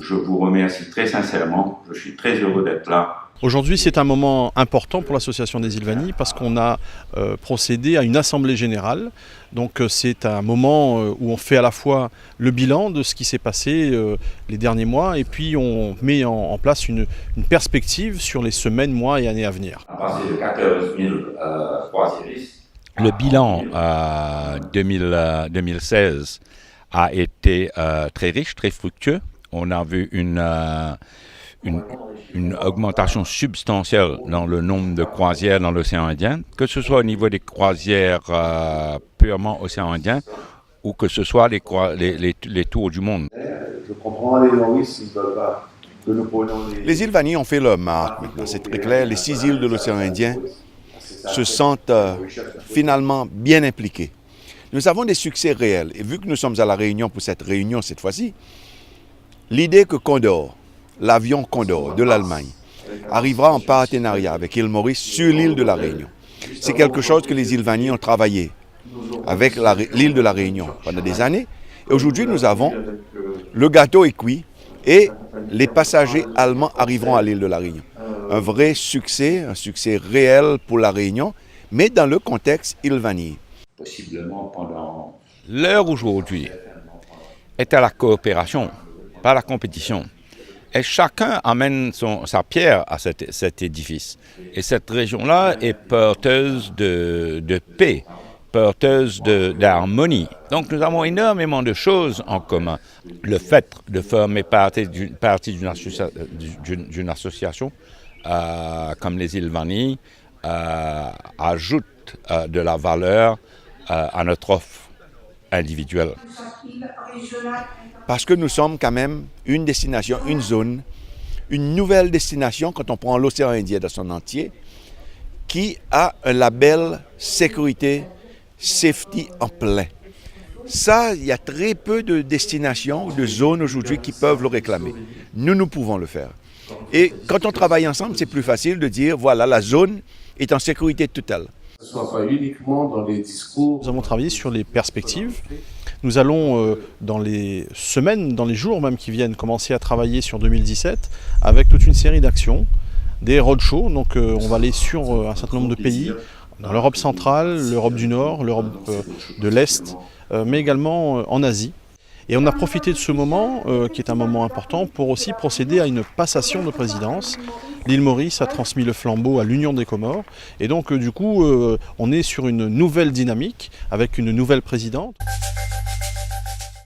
Je vous remercie très sincèrement, je suis très heureux d'être là. Aujourd'hui, c'est un moment important pour l'association des îles Vannies parce qu'on a procédé à une assemblée générale. Donc c'est un moment où on fait à la fois le bilan de ce qui s'est passé les derniers mois et puis on met en place une perspective sur les semaines, mois et années à venir. À partir de 14 000 croisiéristes. Le bilan 2016 a été très riche, très fructueux. On a vu une augmentation substantielle dans le nombre de croisières dans l'océan Indien, que ce soit au niveau des croisières purement océan Indien ou que ce soit les tours du monde. Je comprends les Maurice, ils ne veulent pas que nous prenions Les îles Vannies ont fait leur marque maintenant, c'est très clair. Les 6 îles de l'océan Indien se sentent finalement bien impliquées. Nous avons des succès réels. Et vu que nous sommes à La Réunion pour cette réunion cette fois-ci, l'idée que Condor, l'avion Condor de l'Allemagne, arrivera en partenariat avec Île Maurice sur l'île de La Réunion. C'est quelque chose que les îles Vannies ont travaillé avec l'île de La Réunion pendant des années. Et aujourd'hui, nous avons le gâteau est cuit et les passagers allemands arriveront à l'île de La Réunion. Un vrai succès, un succès réel pour La Réunion, mais dans le contexte île Vannies. Possiblement pendant... L'heure aujourd'hui est à la coopération, pas à la compétition. Et chacun amène sa pierre à cet édifice. Et cette région-là est porteuse de paix, porteuse d'harmonie. Donc nous avons énormément de choses en commun. Le fait de former partie d'une association comme les îles Vannies ajoute de la valeur à notre offre individuelle. Parce que nous sommes quand même une destination, une zone, une nouvelle destination quand on prend l'océan Indien dans son entier, qui a un label sécurité, safety en plein. Ça, il y a très peu de destinations ou de zones aujourd'hui qui peuvent le réclamer. Nous pouvons le faire. Et quand on travaille ensemble, c'est plus facile de dire, voilà, la zone est en sécurité totale. Ce ne soit pas uniquement dans les discours. Nous avons travaillé sur les perspectives. Nous allons, dans les semaines, dans les jours même qui viennent, commencer à travailler sur 2017 avec toute une série d'actions, des roadshows. Donc on va aller sur un certain nombre de pays, dans l'Europe centrale, l'Europe du Nord, l'Europe de l'Est, mais également en Asie. Et on a profité de ce moment, qui est un moment important, pour aussi procéder à une passation de présidence. L'île Maurice a transmis le flambeau à l'Union des Comores. Et donc, du coup, on est sur une nouvelle dynamique, avec une nouvelle présidente.